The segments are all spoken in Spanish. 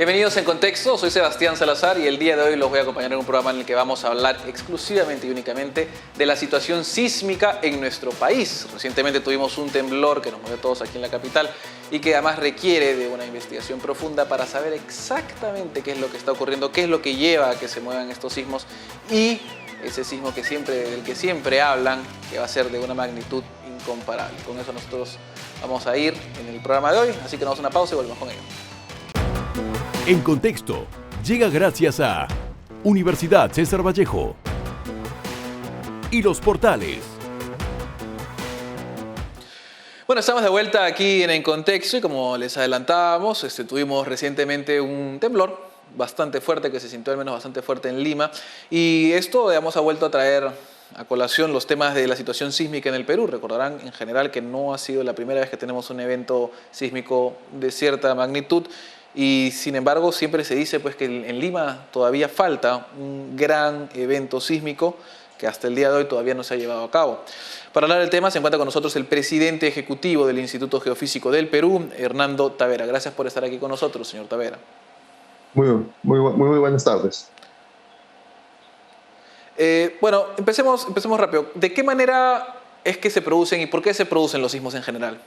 Bienvenidos en Contexto, soy Sebastián Salazar y el día de hoy los voy a acompañar en un programa en el que vamos a hablar exclusivamente y únicamente de la situación sísmica en nuestro país. Recientemente tuvimos un temblor que nos movió a todos aquí en la capital y que además requiere de una investigación profunda para saber exactamente qué es lo que está ocurriendo, qué es lo que lleva a que se muevan estos sismos y ese sismo del que siempre hablan, que va a ser de una magnitud incomparable. Con eso nosotros vamos a ir en el programa de hoy, así que nos damos una pausa y volvemos con ello. En Contexto llega gracias a Universidad César Vallejo y Los Portales. Bueno, estamos de vuelta aquí en Contexto y como les adelantábamos, tuvimos recientemente un temblor bastante fuerte que se sintió al menos bastante fuerte en Lima y esto, digamos, ha vuelto a traer a colación los temas de la situación sísmica en el Perú. Recordarán en general que no ha sido la primera vez que tenemos un evento sísmico de cierta magnitud. Y sin embargo siempre se dice pues, que en Lima todavía falta un gran evento sísmico que hasta el día de hoy todavía no se ha llevado a cabo. Para hablar del tema se encuentra con nosotros el presidente ejecutivo del Instituto Geofísico del Perú, Hernando Tavera. Gracias por estar aquí con nosotros, señor Tavera. Muy buenas tardes. Bueno, empecemos rápido. ¿De qué manera es que se producen y por qué se producen los sismos en general?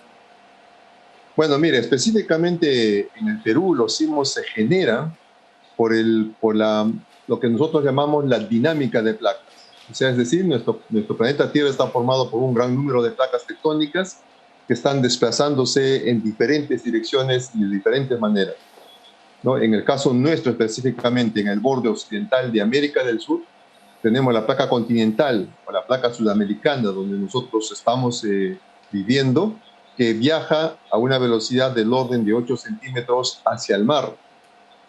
Bueno, mire, específicamente en el Perú los sismos se generan por lo que nosotros llamamos la dinámica de placas. O sea, es decir, nuestro planeta Tierra está formado por un gran número de placas tectónicas que están desplazándose en diferentes direcciones y de diferentes maneras, ¿no? En el caso nuestro específicamente, en el borde occidental de América del Sur, tenemos la placa continental o la placa sudamericana, donde nosotros estamos viviendo, que viaja a una velocidad del orden de 8 centímetros hacia el mar.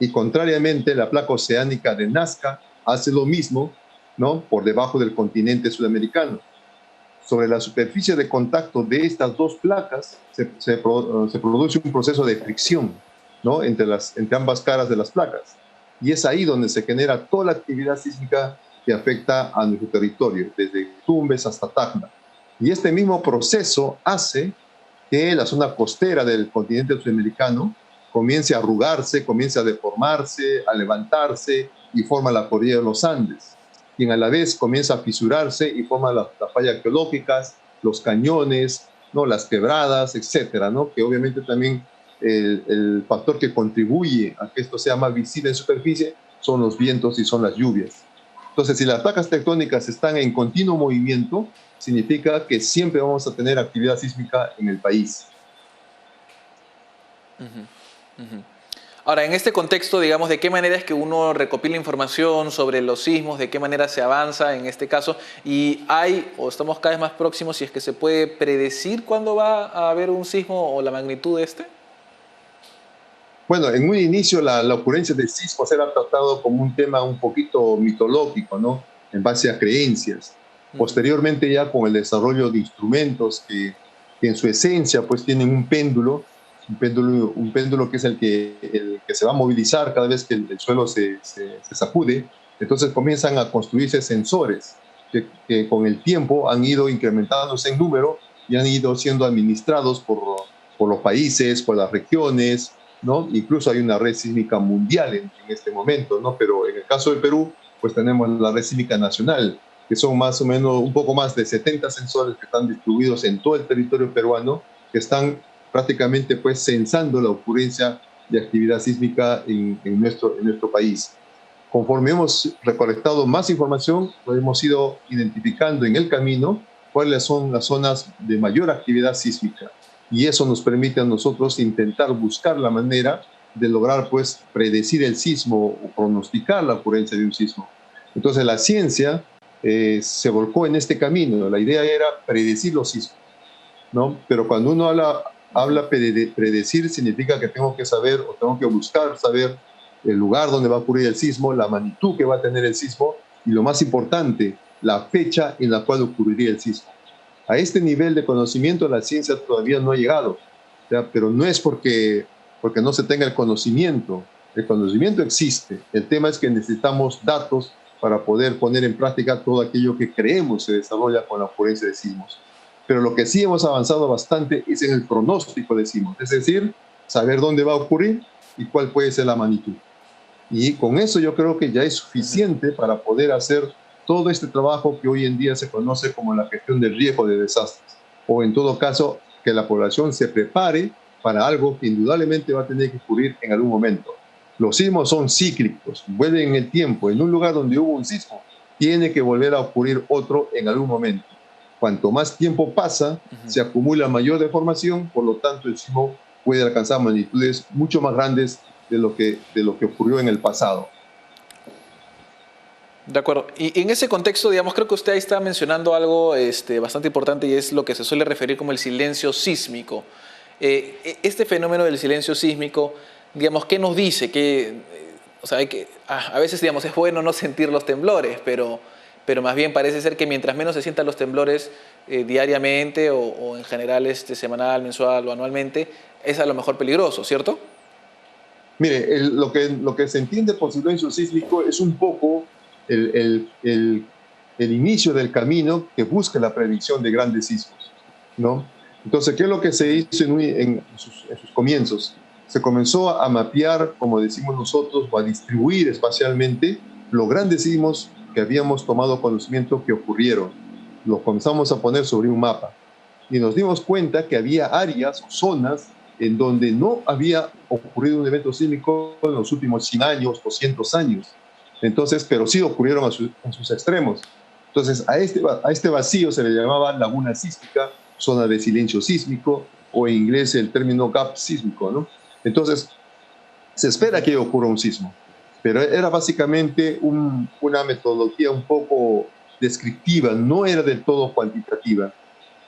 Y contrariamente, la placa oceánica de Nazca hace lo mismo, ¿no?, por debajo del continente sudamericano. Sobre la superficie de contacto de estas dos placas se produce un proceso de fricción, ¿no?, entre ambas caras de las placas. Y es ahí donde se genera toda la actividad sísmica que afecta a nuestro territorio, desde Tumbes hasta Tacna. Y este mismo proceso hace que la zona costera del continente sudamericano comience a arrugarse, comience a deformarse, a levantarse y forma la cordillera de los Andes, quien a la vez comienza a fisurarse y forma las fallas arqueológicas, los cañones, ¿no?, las quebradas, etcétera, ¿no?, que obviamente también el factor que contribuye a que esto sea más visible en superficie son los vientos y son las lluvias. Entonces, si las placas tectónicas están en continuo movimiento, significa que siempre vamos a tener actividad sísmica en el país. Ahora, en este contexto, digamos, ¿de qué manera es que uno recopila información sobre los sismos? ¿De qué manera se avanza en este caso? ¿Y estamos cada vez más próximos si es que se puede predecir cuándo va a haber un sismo o la magnitud de este? Bueno, en un inicio la ocurrencia de sismos era tratado como un tema un poquito mitológico, ¿no?, en base a creencias. Posteriormente, ya con el desarrollo de instrumentos que en su esencia pues tienen un péndulo que es el que se va a movilizar cada vez que el suelo se sacude, entonces comienzan a construirse sensores que con el tiempo han ido incrementándose en número y han ido siendo administrados por los países, por las regiones, ¿no? Incluso hay una red sísmica mundial en este momento, ¿no? Pero en el caso del Perú, pues tenemos la red sísmica nacional, que son más o menos un poco más de 70 sensores que están distribuidos en todo el territorio peruano, que están prácticamente pues censando la ocurrencia de actividad sísmica en nuestro país. Conforme hemos recolectado más información, pues hemos ido identificando en el camino cuáles son las zonas de mayor actividad sísmica. Y eso nos permite a nosotros intentar buscar la manera de lograr pues predecir el sismo o pronosticar la ocurrencia de un sismo. Entonces la ciencia se volcó en este camino. La idea era predecir los sismos, ¿no? Pero cuando uno habla de predecir, significa que tengo que saber o tengo que buscar saber el lugar donde va a ocurrir el sismo, la magnitud que va a tener el sismo y, lo más importante, la fecha en la cual ocurriría el sismo. A este nivel de conocimiento la ciencia todavía no ha llegado, ¿ya? Pero no es porque no se tenga el conocimiento existe. El tema es que necesitamos datos para poder poner en práctica todo aquello que creemos se desarrolla con la ocurrencia de sismos. Pero lo que sí hemos avanzado bastante es en el pronóstico de sismos, es decir, saber dónde va a ocurrir y cuál puede ser la magnitud. Y con eso yo creo que ya es suficiente para poder hacer todo este trabajo que hoy en día se conoce como la gestión del riesgo de desastres, o en todo caso que la población se prepare para algo que indudablemente va a tener que ocurrir en algún momento. Los sismos son cíclicos, vuelven en el tiempo. En un lugar donde hubo un sismo, tiene que volver a ocurrir otro en algún momento. Cuanto más tiempo pasa, se acumula mayor deformación, por lo tanto el sismo puede alcanzar magnitudes mucho más grandes de lo que ocurrió en el pasado. De acuerdo. Y en ese contexto, digamos, creo que usted ahí está mencionando algo bastante importante y es lo que se suele referir como el silencio sísmico. Este fenómeno del silencio sísmico, digamos, ¿qué nos dice? O sea, a veces, digamos, es bueno no sentir los temblores, pero más bien parece ser que mientras menos se sientan los temblores diariamente o en general semanal, mensual o anualmente, es a lo mejor peligroso, ¿cierto? Mire, lo que se entiende por silencio sísmico es un poco el inicio del camino que busca la predicción de grandes sismos, ¿no? Entonces, ¿qué es lo que se hizo en sus comienzos? Se comenzó a mapear, como decimos nosotros, o a distribuir espacialmente los grandes sismos que habíamos tomado conocimiento que ocurrieron. Los comenzamos a poner sobre un mapa y nos dimos cuenta que había áreas o zonas en donde no había ocurrido un evento sísmico en los últimos 100 años, 200 años. Entonces, pero sí ocurrieron en sus extremos. Entonces, a este vacío se le llamaba laguna sísmica, zona de silencio sísmico, o en inglés el término gap sísmico, ¿no? Entonces, se espera que ocurra un sismo, pero era básicamente una metodología un poco descriptiva, no era del todo cuantitativa.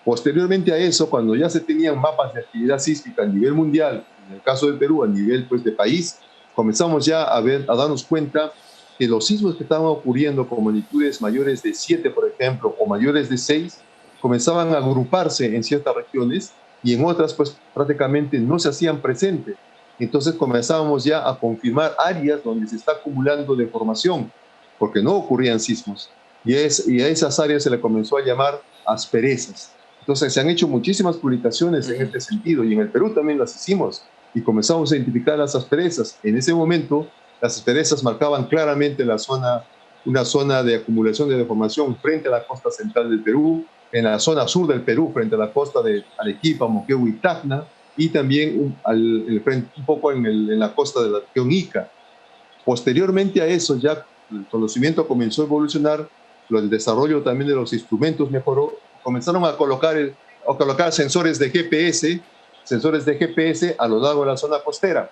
Posteriormente a eso, cuando ya se tenían mapas de actividad sísmica a nivel mundial, en el caso del Perú, a nivel de país, comenzamos ya a darnos cuenta que los sismos que estaban ocurriendo con magnitudes mayores de 7, por ejemplo, o mayores de 6, comenzaban a agruparse en ciertas regiones y en otras, pues prácticamente no se hacían presentes. Entonces comenzábamos ya a confirmar áreas donde se está acumulando deformación, porque no ocurrían sismos. Y a esas áreas se le comenzó a llamar asperezas. Entonces se han hecho muchísimas publicaciones en este sentido, y en el Perú también las hicimos, y comenzamos a identificar las asperezas. En ese momento, las asperezas marcaban claramente una zona de acumulación de deformación frente a la costa central del Perú, en la zona sur del Perú, frente a la costa de Arequipa, Moquegua y Tacna, y también un poco en la costa de la región Ica. Posteriormente a eso, ya el conocimiento comenzó a evolucionar, el desarrollo también de los instrumentos mejoró, comenzaron a colocar sensores de GPS a lo largo de la zona costera,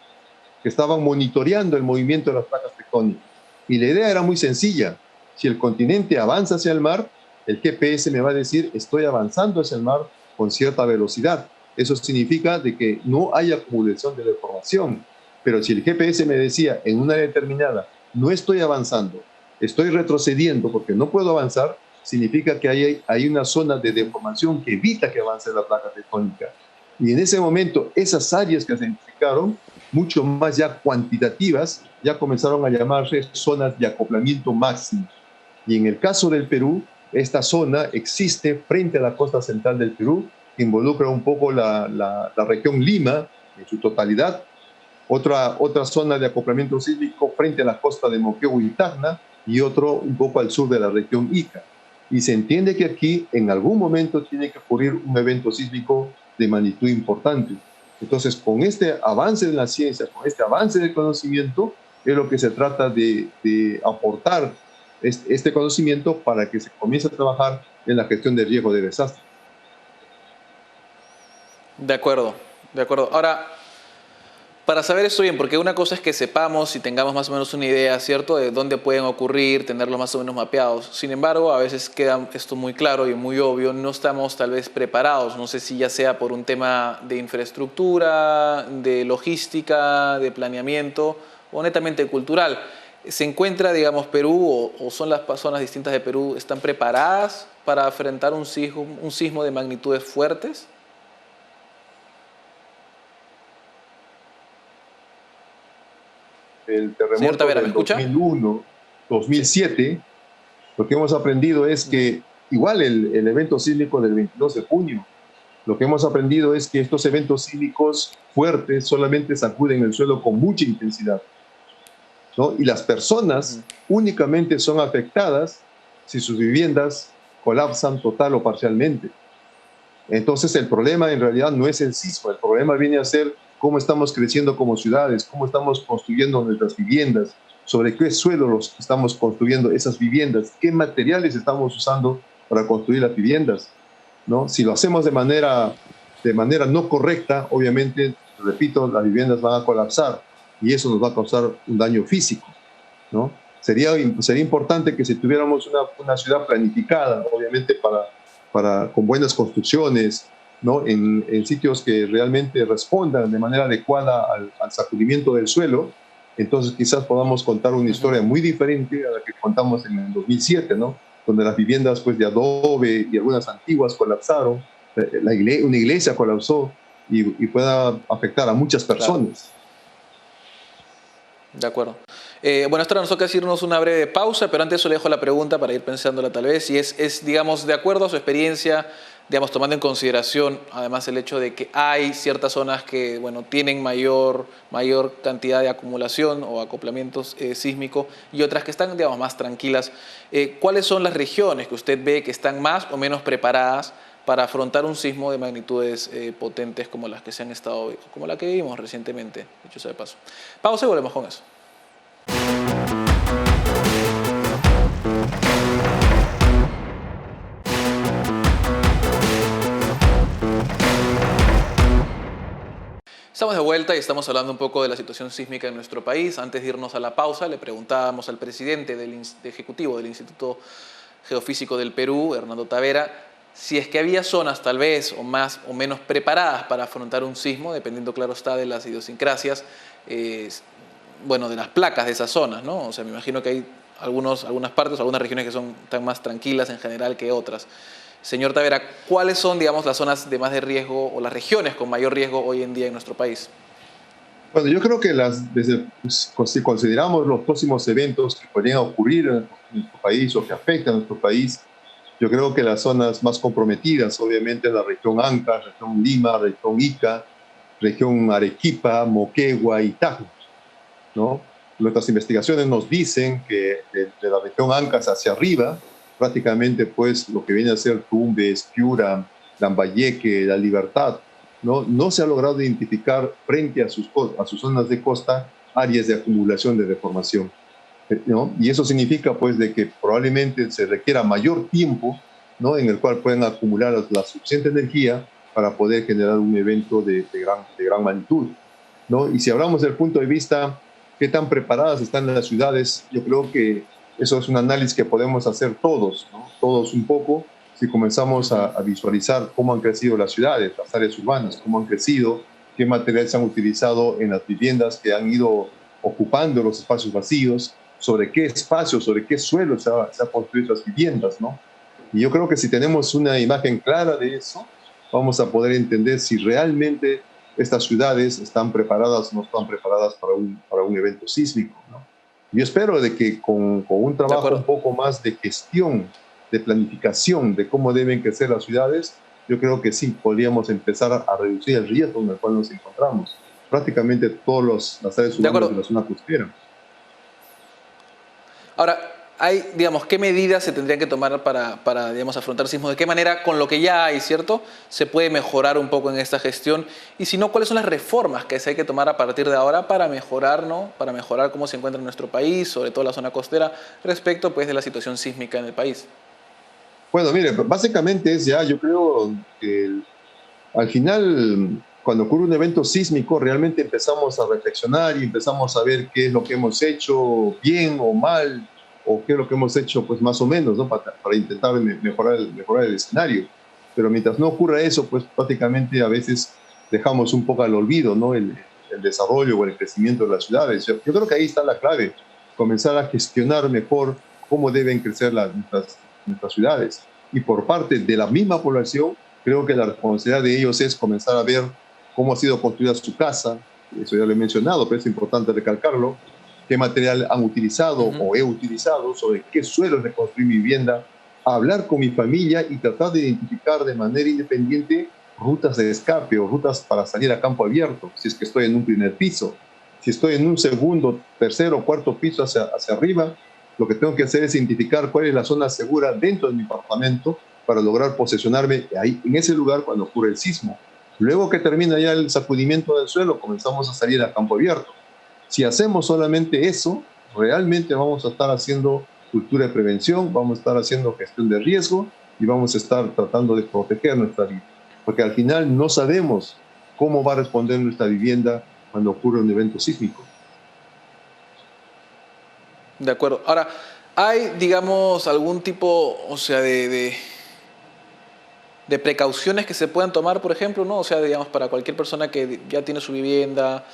que estaban monitoreando el movimiento de las placas tectónicas. Y la idea era muy sencilla: si el continente avanza hacia el mar, el GPS me va a decir estoy avanzando hacia el mar con cierta velocidad. Eso significa de que no hay acumulación de deformación. Pero si el GPS me decía en una área determinada no estoy avanzando, estoy retrocediendo porque no puedo avanzar, significa que hay una zona de deformación que evita que avance la placa tectónica. Y en ese momento, esas áreas que se identificaron, mucho más ya cuantitativas, ya comenzaron a llamarse zonas de acoplamiento máximo. Y en el caso del Perú, esta zona existe frente a la costa central del Perú, que involucra un poco la región Lima en su totalidad, otra zona de acoplamiento sísmico frente a la costa de Moquegua y Tacna, y otro un poco al sur de la región Ica. Y se entiende que aquí en algún momento tiene que ocurrir un evento sísmico de magnitud importante. Entonces, con este avance de la ciencia, con este avance del conocimiento, es lo que se trata de aportar este conocimiento para que se comience a trabajar en la gestión del riesgo de desastre. De acuerdo, de acuerdo. Ahora, para saber esto bien, porque una cosa es que sepamos y tengamos más o menos una idea, ¿cierto?, de dónde pueden ocurrir, tenerlos más o menos mapeados. Sin embargo, a veces queda esto muy claro y muy obvio, no estamos tal vez preparados. No sé si ya sea por un tema de infraestructura, de logística, de planeamiento o netamente cultural. ¿Se encuentra, digamos, Perú o son las zonas distintas de Perú, están preparadas para enfrentar un sismo de magnitudes fuertes? El terremoto Tavera, del 2001, 2007, lo que hemos aprendido es que igual el evento sísmico del 22 de junio Lo que hemos aprendido es que estos eventos sísmicos fuertes solamente sacuden el suelo con mucha intensidad, ¿no? Y las personas únicamente son afectadas si sus viviendas colapsan total o parcialmente. Entonces el problema en realidad no es el sismo, el problema viene a ser cómo estamos creciendo como ciudades, cómo estamos construyendo nuestras viviendas, sobre qué suelo los estamos construyendo esas viviendas, qué materiales estamos usando para construir las viviendas, ¿no? Si lo hacemos de manera no correcta, obviamente, repito, las viviendas van a colapsar y eso nos va a causar un daño físico, ¿no? Sería importante que si tuviéramos una ciudad planificada, obviamente con buenas construcciones, ¿no? En sitios que realmente respondan de manera adecuada al sacudimiento del suelo, entonces quizás podamos contar una historia muy diferente a la que contamos en el 2007, ¿no? Donde las viviendas pues, de adobe y algunas antiguas colapsaron, una iglesia colapsó y pueda afectar a muchas personas. Claro. De acuerdo. Bueno, esto nos toca irnos una breve pausa, pero antes yo le dejo la pregunta para ir pensándola tal vez, y es, digamos, de acuerdo a su experiencia, digamos, tomando en consideración además el hecho de que hay ciertas zonas que, bueno, tienen mayor cantidad de acumulación o acoplamientos sísmicos y otras que están, digamos, más tranquilas. ¿Cuáles son las regiones que usted ve que están más o menos preparadas para afrontar un sismo de magnitudes potentes como las que se han estado, como la que vivimos recientemente, dicho sea de paso? Pausa y volvemos con eso. Estamos de vuelta y estamos hablando un poco de la situación sísmica en nuestro país. Antes de irnos a la pausa, le preguntábamos al presidente del ejecutivo del Instituto Geofísico del Perú, Hernando Tavera, si es que había zonas tal vez o más o menos preparadas para afrontar un sismo, dependiendo, claro está, de las idiosincrasias, bueno, de las placas de esas zonas, ¿no? O sea, me imagino que hay algunas partes, algunas regiones que están más tranquilas en general que otras. Señor Tavera, ¿cuáles son, digamos, las zonas de más de riesgo o las regiones con mayor riesgo hoy en día en nuestro país? Bueno, yo creo que si consideramos los próximos eventos que podrían ocurrir en nuestro país o que afectan a nuestro país, yo creo que las zonas más comprometidas, obviamente, la región Ancash, región Lima, región Ica, región Arequipa, Moquegua y Tacna, ¿no? Nuestras investigaciones nos dicen que de la región Ancash hacia arriba, prácticamente pues lo que viene a ser Tumbes, Piura, Lambayeque, La Libertad, no se ha logrado identificar frente a sus zonas de costa áreas de acumulación de deformación, ¿no? Y eso significa pues de que probablemente se requiera mayor tiempo, ¿no? En el cual pueden acumular la suficiente energía para poder generar un evento de gran magnitud, ¿no? Y si hablamos del punto de vista qué tan preparadas están las ciudades, yo creo que eso es un análisis que podemos hacer todos, ¿no? Todos un poco, si comenzamos a visualizar cómo han crecido las ciudades, las áreas urbanas, cómo han crecido, qué materiales se han utilizado en las viviendas que han ido ocupando los espacios vacíos, sobre qué espacios, sobre qué suelo se ha construido las viviendas, ¿no? Y yo creo que si tenemos una imagen clara de eso, vamos a poder entender si realmente estas ciudades están preparadas o no están preparadas para un evento sísmico, ¿no? Yo espero de que con un trabajo un poco más de gestión, de planificación de cómo deben crecer las ciudades, yo creo que sí podríamos empezar a reducir el riesgo en el cual nos encontramos. Prácticamente todas las áreas urbanas de la zona costera. Ahora, digamos, ¿qué medidas se tendrían que tomar para digamos, afrontar sismos? ¿De qué manera, con lo que ya hay, cierto, se puede mejorar un poco en esta gestión? Y si no, ¿cuáles son las reformas que se hay que tomar a partir de ahora para mejorar, ¿no? Para mejorar cómo se encuentra nuestro país, sobre todo la zona costera, respecto pues, de la situación sísmica en el país? Bueno, mire, básicamente yo creo que al final, cuando ocurre un evento sísmico, realmente empezamos a reflexionar y empezamos a ver qué es lo que hemos hecho bien o mal, o qué es lo que hemos hecho pues más o menos, ¿no? para intentar mejorar el escenario. Pero mientras no ocurra eso, pues prácticamente a veces dejamos un poco al olvido, ¿no? el desarrollo o el crecimiento de las ciudades. Yo creo que ahí está la clave, comenzar a gestionar mejor cómo deben crecer nuestras ciudades. Y por parte de la misma población, creo que la responsabilidad de ellos es comenzar a ver cómo ha sido construida su casa, eso ya lo he mencionado, pero es importante recalcarlo, qué material han utilizado o he utilizado, sobre qué suelos reconstruir mi vivienda, hablar con mi familia y tratar de identificar de manera independiente rutas de escape o rutas para salir a campo abierto, si es que estoy en un primer piso. Si estoy en un segundo, tercero o cuarto piso hacia arriba, lo que tengo que hacer es identificar cuál es la zona segura dentro de mi apartamento para lograr posicionarme ahí, en ese lugar cuando ocurre el sismo. Luego que termina ya el sacudimiento del suelo, comenzamos a salir a campo abierto. Si hacemos solamente eso, realmente vamos a estar haciendo cultura de prevención, vamos a estar haciendo gestión de riesgo y vamos a estar tratando de proteger nuestra vida. Porque al final no sabemos cómo va a responder nuestra vivienda cuando ocurre un evento sísmico. De acuerdo. Ahora, ¿hay, digamos, algún tipo, o sea, de precauciones que se puedan tomar, por ejemplo, ¿no? O sea, digamos, para cualquier persona que ya tiene su vivienda,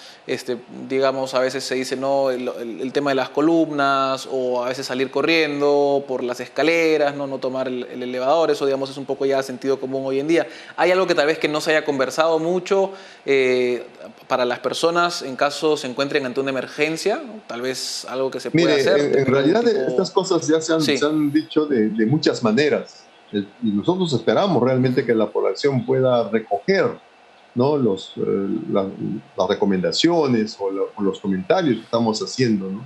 digamos, a veces se dice, no, el tema de las columnas, o a veces salir corriendo por las escaleras, no tomar el elevador, eso, digamos, es un poco ya sentido común hoy en día. ¿Hay algo que tal vez que no se haya conversado mucho para las personas en caso se encuentren ante una emergencia? ¿No? Tal vez algo que se pueda hacer. En realidad estas cosas ya se han dicho de muchas maneras. Y nosotros esperamos realmente que la población pueda recoger, ¿no? las recomendaciones o los comentarios que estamos haciendo, ¿no?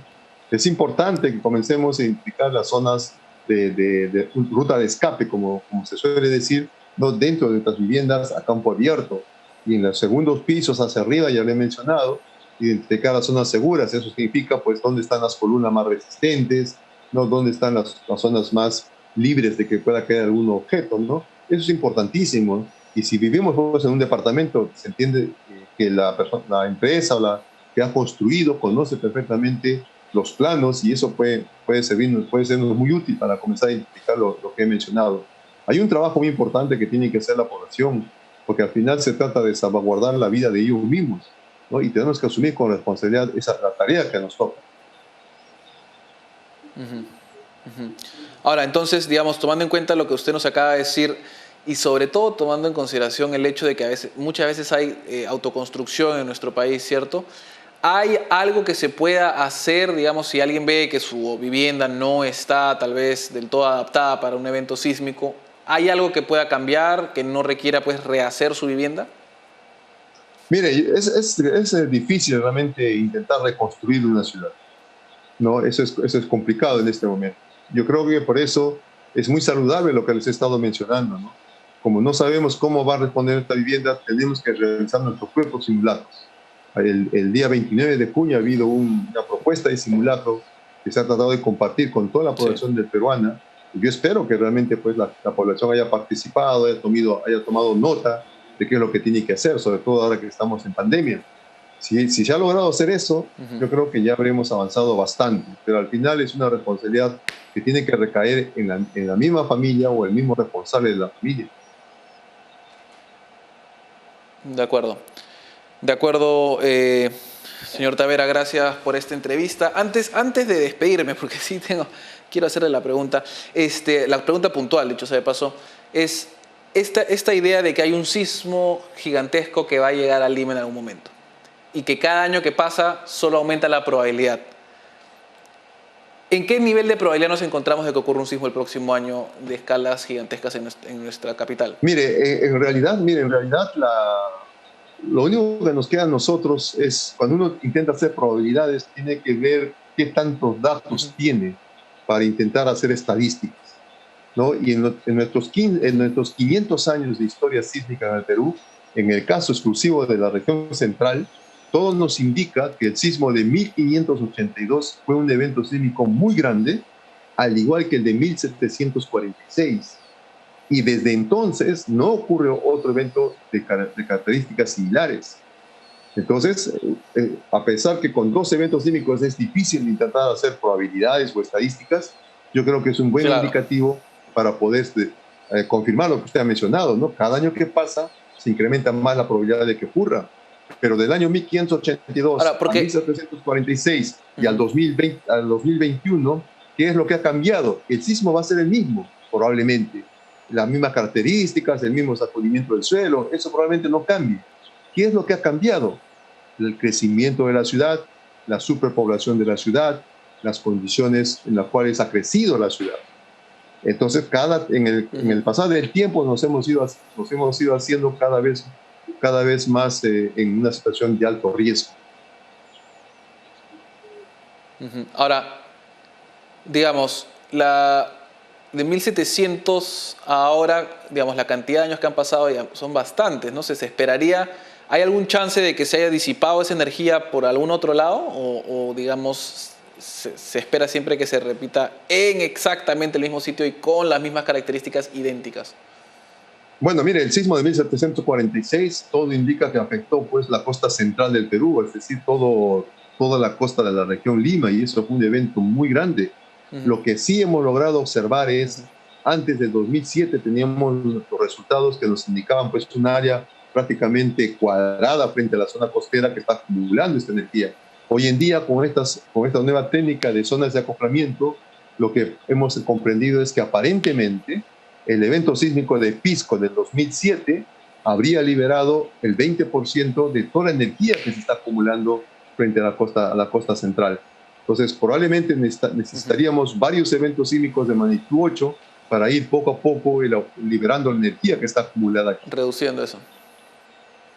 Es importante que comencemos a identificar las zonas de ruta de escape, como se suele decir, ¿no? Dentro de nuestras viviendas a campo abierto. Y en los segundos pisos hacia arriba, ya lo he mencionado, identificar las zonas seguras. Eso significa, pues, dónde están las columnas más resistentes, ¿no? Dónde están las zonas más libres de que pueda caer algún objeto, ¿no? Eso es importantísimo. Y si vivimos pues, en un departamento, se entiende que la empresa o la que ha construido conoce perfectamente los planos y eso puede sernos muy útil para comenzar a identificar lo que he mencionado. Hay un trabajo muy importante que tiene que hacer la población, porque al final se trata de salvaguardar la vida de ellos mismos, ¿no? Y tenemos que asumir con responsabilidad la tarea que nos toca. Ahora, entonces, digamos, tomando en cuenta lo que usted nos acaba de decir y sobre todo tomando en consideración el hecho de que muchas veces hay autoconstrucción en nuestro país, ¿cierto? ¿Hay algo que se pueda hacer, digamos, si alguien ve que su vivienda no está tal vez del todo adaptada para un evento sísmico? ¿Hay algo que pueda cambiar, que no requiera pues rehacer su vivienda? Mire, es difícil realmente intentar reconstruir una ciudad, ¿no? Eso es complicado en este momento. Yo creo que por eso es muy saludable lo que les he estado mencionando, ¿no? Como no sabemos cómo va a responder esta vivienda, tenemos que realizar nuestros propios simulacros. El día 29 de junio ha habido una propuesta de simulacro que se ha tratado de compartir con toda la población peruana. Y yo espero que realmente pues, la población haya participado, haya tomado nota de qué es lo que tiene que hacer, sobre todo ahora que estamos en pandemia. Si se ha logrado hacer eso, yo creo que ya habremos avanzado bastante, pero al final es una responsabilidad que tiene que recaer en la misma familia o el mismo responsable de la familia. De acuerdo. De acuerdo, señor Tavera, gracias por esta entrevista. Antes de despedirme, porque sí quiero hacerle la pregunta puntual, dicho sea de paso, es esta idea de que hay un sismo gigantesco que va a llegar a Lima en algún momento y que cada año que pasa solo aumenta la probabilidad. ¿En qué nivel de probabilidad nos encontramos de que ocurra un sismo el próximo año de escalas gigantescas en nuestra capital? Mire, en realidad lo único que nos queda a nosotros es, cuando uno intenta hacer probabilidades, tiene que ver qué tantos datos tiene para intentar hacer estadísticas, ¿no? Y en nuestros 500 años de historia sísmica en el Perú, en el caso exclusivo de la región central, todo nos indica que el sismo de 1582 fue un evento sísmico muy grande, al igual que el de 1746. Y desde entonces no ocurrió otro evento de características similares. Entonces, a pesar que con dos eventos sísmicos es difícil intentar hacer probabilidades o estadísticas, yo creo que es un buen indicativo para poder confirmar lo que usted ha mencionado, ¿no? Cada año que pasa se incrementa más la probabilidad de que ocurra. Pero del año 1582 a 1746 y al 2021, ¿qué es lo que ha cambiado? El sismo va a ser el mismo, probablemente. Las mismas características, el mismo sacudimiento del suelo, eso probablemente no cambie. ¿Qué es lo que ha cambiado? El crecimiento de la ciudad, la superpoblación de la ciudad, las condiciones en las cuales ha crecido la ciudad. Entonces, en el pasar del tiempo nos hemos ido haciendo cada vez más en una situación de alto riesgo. Ahora, digamos, de 1700 a ahora, digamos, la cantidad de años que han pasado ya son bastantes, ¿no? ¿Se esperaría, hay algún chance de que se haya disipado esa energía por algún otro lado? O digamos, se espera siempre que se repita en exactamente el mismo sitio y con las mismas características idénticas? Bueno, mire, el sismo de 1746, todo indica que afectó pues la costa central del Perú, es decir, toda la costa de la región Lima, y eso fue un evento muy grande. Lo que sí hemos logrado observar es, antes del 2007 teníamos los resultados que nos indicaban pues un área prácticamente cuadrada frente a la zona costera que está acumulando esta energía. Hoy en día, con esta nueva técnica de zonas de acoplamiento, lo que hemos comprendido es que aparentemente el evento sísmico de Pisco del 2007 habría liberado el 20% de toda la energía que se está acumulando frente a la costa central. Entonces, probablemente necesitaríamos varios eventos sísmicos de magnitud 8 para ir poco a poco liberando la energía que está acumulada aquí. Reduciendo eso.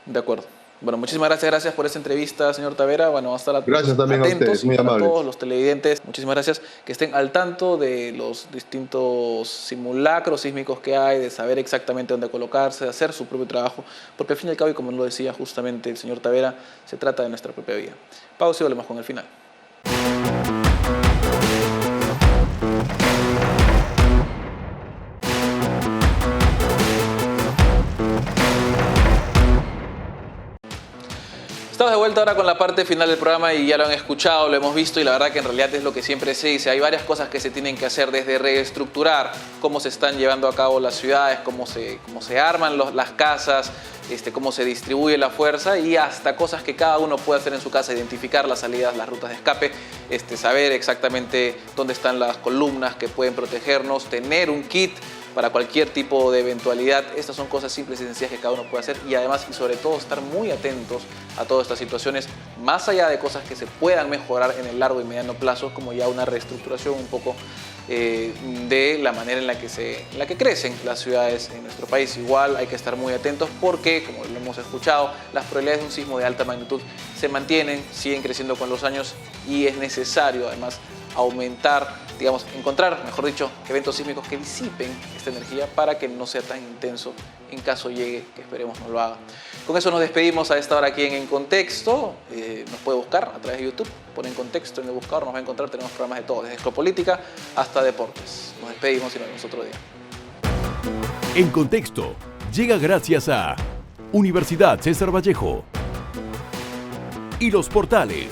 De acuerdo. Bueno, muchísimas gracias por esta entrevista, señor Tavera. Bueno, hasta la Gracias también atentos, a ustedes, muy amables. A todos los televidentes, muchísimas gracias, que estén al tanto de los distintos simulacros sísmicos que hay, de saber exactamente dónde colocarse, de hacer su propio trabajo, porque al fin y al cabo, y como lo decía justamente el señor Tavera, se trata de nuestra propia vida. Pausa y volvemos con el final. Estamos de vuelta ahora con la parte final del programa y ya lo han escuchado, lo hemos visto y la verdad que en realidad es lo que siempre se dice. Hay varias cosas que se tienen que hacer, desde reestructurar cómo se están llevando a cabo las ciudades, cómo se arman las casas, cómo se distribuye la fuerza, y hasta cosas que cada uno puede hacer en su casa, identificar las salidas, las rutas de escape, saber exactamente dónde están las columnas que pueden protegernos, tener un kit para cualquier tipo de eventualidad. Estas son cosas simples y sencillas que cada uno puede hacer, y además y sobre todo estar muy atentos a todas estas situaciones, más allá de cosas que se puedan mejorar en el largo y mediano plazo, como ya una reestructuración un poco de la manera en la que crecen las ciudades en nuestro país. Igual hay que estar muy atentos porque, como lo hemos escuchado, las probabilidades de un sismo de alta magnitud se mantienen, siguen creciendo con los años, y es necesario además encontrar, mejor dicho, eventos sísmicos que disipen esta energía para que no sea tan intenso en caso llegue, que esperemos no lo haga. Con eso nos despedimos a esta hora aquí en Contexto. Nos puede buscar a través de YouTube, pone En Contexto en el buscador, nos va a encontrar. Tenemos programas de todo, desde geopolítica hasta deportes. Nos despedimos y nos vemos otro día. En Contexto llega gracias a Universidad César Vallejo y Los Portales.